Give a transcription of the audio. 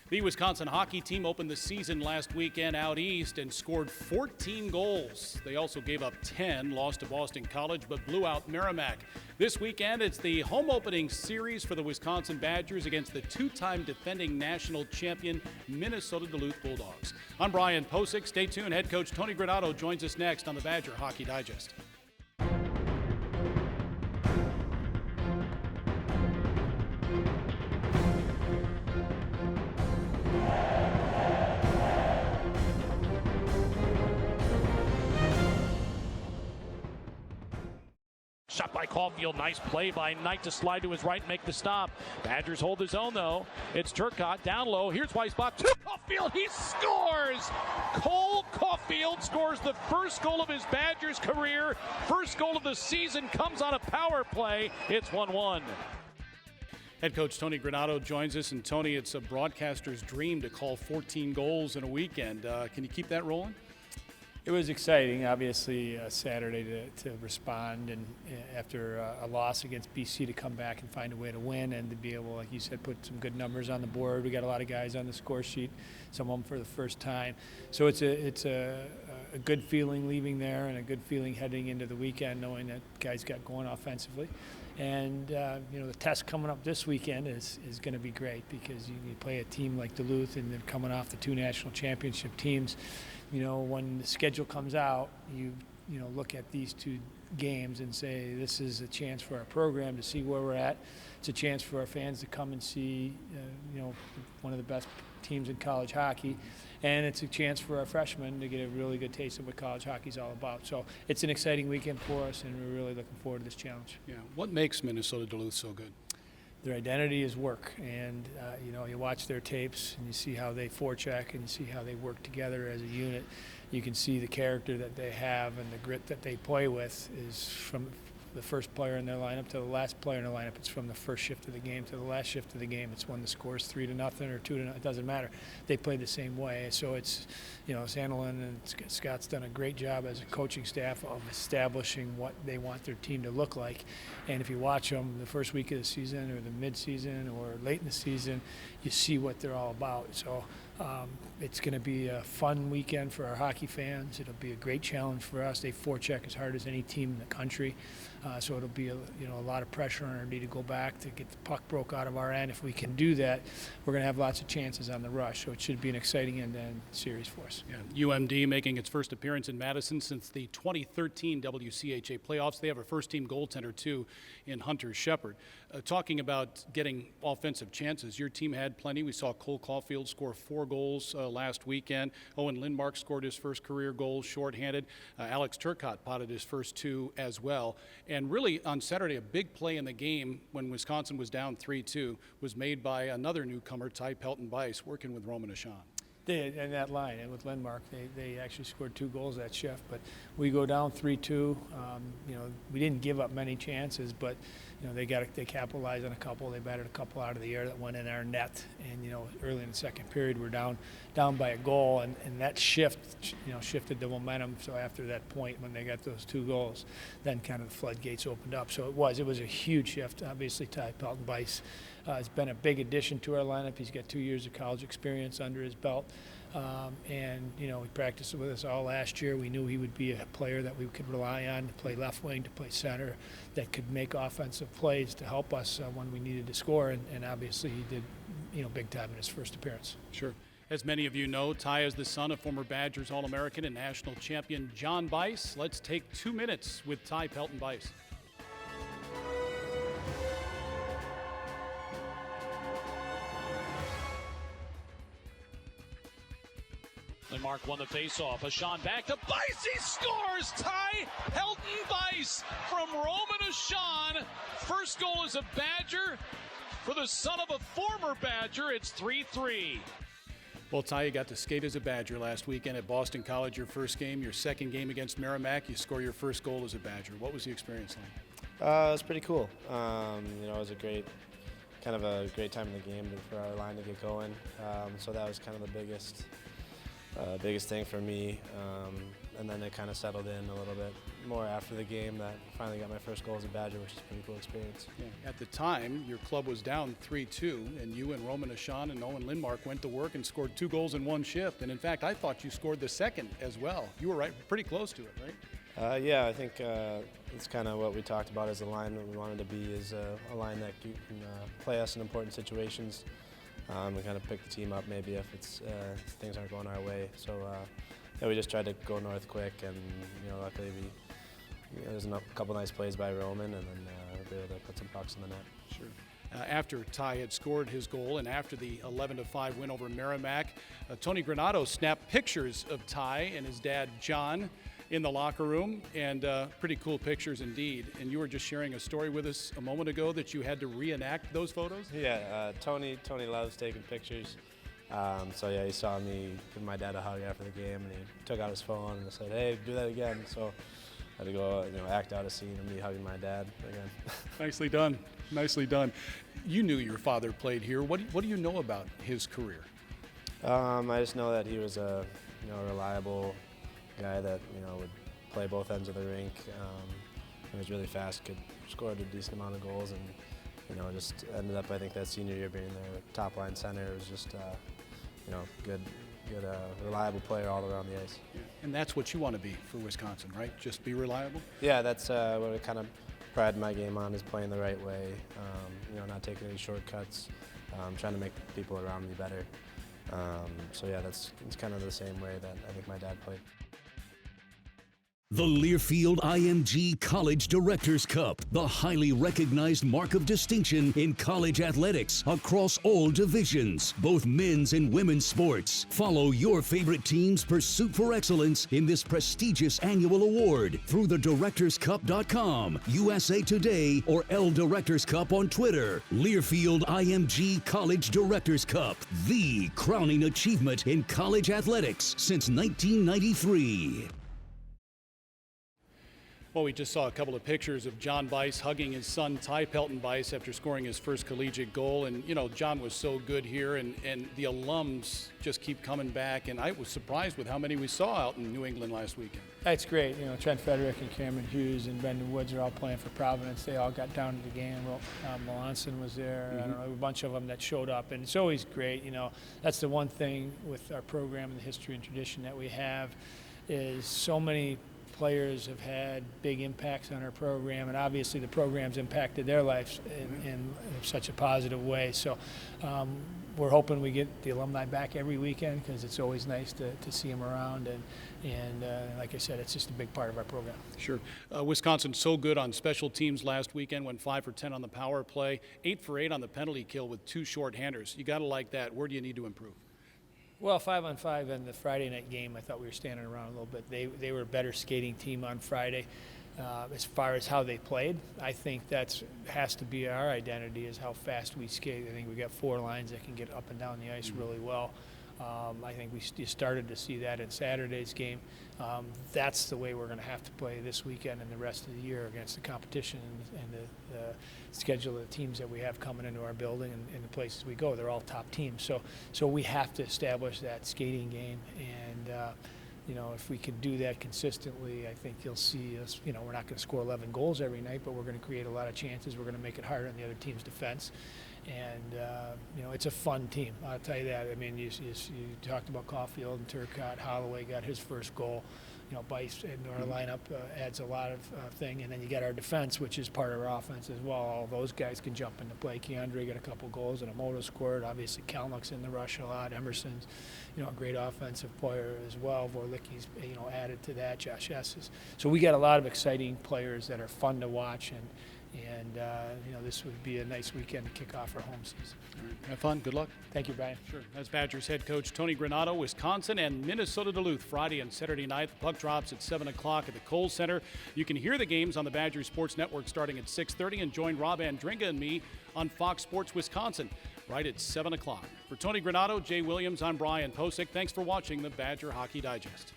The Wisconsin hockey team opened the season last weekend out east and scored 14 goals. They also gave up 10, lost to Boston College, but blew out Merrimack. This weekend, it's the home opening series for the Wisconsin Badgers against the two-time defending national champion Minnesota-Duluth Bulldogs. I'm Brian Posick. Stay tuned. Head coach Tony Granato joins us next on the Badger Hockey Digest. Shot by Caufield. Nice play by Knight to slide to his right and make the stop. Badgers hold his own, though. It's Turcotte down low. Here's Weisbach to Caufield. He scores! Cole Caufield scores the first goal of his Badgers career. First goal of the season comes on a power play. It's 1-1. Head coach Tony Granato joins us. And Tony, it's a broadcaster's dream to call 14 goals in a weekend. Can you keep that rolling? It was exciting, obviously, Saturday to respond, and after a loss against BC to come back and find a way to win and to be able, like you said, put some good numbers on the board. We got a lot of guys on the score sheet, some of them for the first time. So it's a good feeling leaving there and a good feeling heading into the weekend, knowing that guys got going offensively. And, the test coming up this weekend is going to be great because you play a team like Duluth and they're coming off the two national championship teams. When the schedule comes out, you look at these two games and say, this is a chance for our program to see where we're at. It's a chance for our fans to come and see, one of the best teams in college hockey. And it's a chance for our freshmen to get a really good taste of what college hockey is all about. So it's an exciting weekend for us, and we're really looking forward to this challenge. Yeah. What makes Minnesota-Duluth so good? Their identity is work, and you watch their tapes and you see how they forecheck and you see how they work together as a unit. You can see the character that they have and the grit that they play with is from the first player in their lineup to the last player in the lineup. It's from the first shift of the game to the last shift of the game. It's when the score's 3-0 or 2-0. It doesn't matter. They play the same way. So it's, Sandlin and Scott's done a great job as a coaching staff of establishing what they want their team to look like. And if you watch them the first week of the season or the mid-season or late in the season, you see what they're all about. So it's going to be a fun weekend for our hockey fans. It'll be a great challenge for us. They forecheck as hard as any team in the country. So it'll be a lot of pressure on our knee to go back to get the puck broke out of our end. If we can do that, we're going to have lots of chances on the rush. So it should be an exciting end-to-end series for us. Yeah. UMD making its first appearance in Madison since the 2013 WCHA playoffs. They have a first-team goaltender, too, in Hunter Shepard. Talking about getting offensive chances, your team had plenty. We saw Cole Caufield score 4 goals last weekend. Owen Lindmark scored his first career goal shorthanded. Alex Turcotte potted his first 2 as well. And really, on Saturday, a big play in the game when Wisconsin was down 3-2 was made by another newcomer, Ty Pelton-Byce, working with Roman Ashan. In that line, and with Lindmark, they actually scored 2 goals that shift. But we go down 3-2. We didn't give up many chances, but they capitalized on a couple. They batted a couple out of the air that went in our net. And early in the second period, we're down by a goal, and that shifted the momentum. So after that point, when they got those 2 goals, then kind of the floodgates opened up. So it was a huge shift. Obviously, Ty Pelton-Byce has been a big addition to our lineup. He's got 2 years of college experience under his belt. He practiced with us all last year. We knew he would be a player that we could rely on to play left wing, to play center, that could make offensive plays to help us when we needed to score. And obviously he did, big time in his first appearance. Sure. As many of you know, Ty is the son of former Badgers All-American and national champion John Byce. Let's take 2 minutes with Ty Pelton-Byce. Lindmark won the faceoff. Ashan back to Byce. He scores! Ty Pelton-Byce from Roman Ashan. First goal is a Badger. For the son of a former Badger, it's 3-3. Well, Ty, you got to skate as a Badger last weekend at Boston College, your first game. Your second game against Merrimack, you score your first goal as a Badger. What was the experience like? It was pretty cool. It was a great time in the game for our line to get going. So that was kind of the biggest thing for me. and then it kind of settled in a little bit more after the game that I finally got my first goal as a Badger, which is a pretty cool experience. Yeah. At the time, your club was down 3-2, and you and Roman Ashan and Owen Lindmark went to work and scored 2 goals in one shift. And in fact, I thought you scored the second as well. You were pretty close to it, right? Yeah, I think it's kind of what we talked about as a line that we wanted to be, is a line that can play us in important situations. And kind of pick the team up maybe if things aren't going our way. So yeah, we just tried to go north quick, and luckily there's a couple nice plays by Roman, and then we were able to put some pucks in the net. Sure. After Ty had scored his goal and after the 11-5 win over Merrimack, Tony Granato snapped pictures of Ty and his dad John in the locker room, and pretty cool pictures indeed. And you were just sharing a story with us a moment ago that you had to reenact those photos? Yeah, Tony loves taking pictures. So yeah, he saw me give my dad a hug after the game, and he took out his phone and said, "Hey, do that again." So I had to go, act out a scene of me hugging my dad again. Nicely done. Nicely done. You knew your father played here. What do you know about his career? I just know that he was a reliable guy that would play both ends of the rink. He was really fast, could score a decent amount of goals, and just ended up, I think, that senior year being their top line center. It was just good, reliable player all around the ice. Yeah. And that's what you want to be for Wisconsin, right? Just be reliable? Yeah, that's what I kind of pride my game on, is playing the right way, not taking any shortcuts, trying to make the people around me better. So yeah, it's kind of the same way that I think my dad played. The Learfield IMG College Directors Cup, the highly recognized mark of distinction in college athletics across all divisions, both men's and women's sports. Follow your favorite team's pursuit for excellence in this prestigious annual award through thedirectorscup.com, USA Today, or L Directors Cup on Twitter. Learfield IMG College Directors Cup, the crowning achievement in college athletics since 1993. Well, we just saw a couple of pictures of John Byce hugging his son Ty Pelton-Byce after scoring his first collegiate goal. And, John was so good here, and the alums just keep coming back. And I was surprised with how many we saw out in New England last weekend. That's great. Trent Frederick and Cameron Hughes and Brendan Woods are all playing for Providence. They all got down to the game. Melanson was there. I don't know, a bunch of them that showed up. And it's always great. That's the one thing with our program and the history and tradition that we have, is so many players have had big impacts on our program, and obviously the program's impacted their lives in such a positive way. So we're hoping we get the alumni back every weekend, because it's always nice to see them around, and like I said, it's just a big part of our program. Sure. Wisconsin so good on special teams last weekend, went 5 for 10 on the power play, 8 for 8 on the penalty kill with 2 shorthanders. You got to like that. Where do you need to improve? Well, 5-on-5 in the Friday night game, I thought we were standing around a little bit. They were a better skating team on Friday. As far as how they played, I think that has to be our identity, is how fast we skate. I think we got 4 lines that can get up and down the ice really well. I think we started to see that in Saturday's game. That's the way we're going to have to play this weekend and the rest of the year against the competition and the schedule of the teams that we have coming into our building and the places we go. They're all top teams. So we have to establish that skating game, and if we can do that consistently, I think you'll see us. We're not going to score 11 goals every night, but we're going to create a lot of chances. We're going to make it harder on the other team's defense. And, it's a fun team, I'll tell you that. I mean, you talked about Caufield and Turcotte. Holloway got his first goal. Byce into our lineup adds a lot of thing. And then you got our defense, which is part of our offense as well. All those guys can jump into play. Keandre got a couple goals, and Amoto scored. Obviously, Kalnick's in the rush a lot. Emerson's, a great offensive player as well. Vorlicki's, added to that. Josh S. So we got a lot of exciting players that are fun to watch, and this would be a nice weekend to kick off our home season. All right. Have fun. Good luck. Thank you, Brian. Sure. That's Badgers head coach Tony Granato. Wisconsin and Minnesota-Duluth Friday and Saturday night. The puck drops at 7 o'clock at the Cole Center. You can hear the games on the Badgers Sports Network starting at 6:30, and join Rob Andringa and me on Fox Sports Wisconsin right at 7 o'clock. For Tony Granato, Jay Williams, I'm Brian Posick. Thanks for watching the Badger Hockey Digest.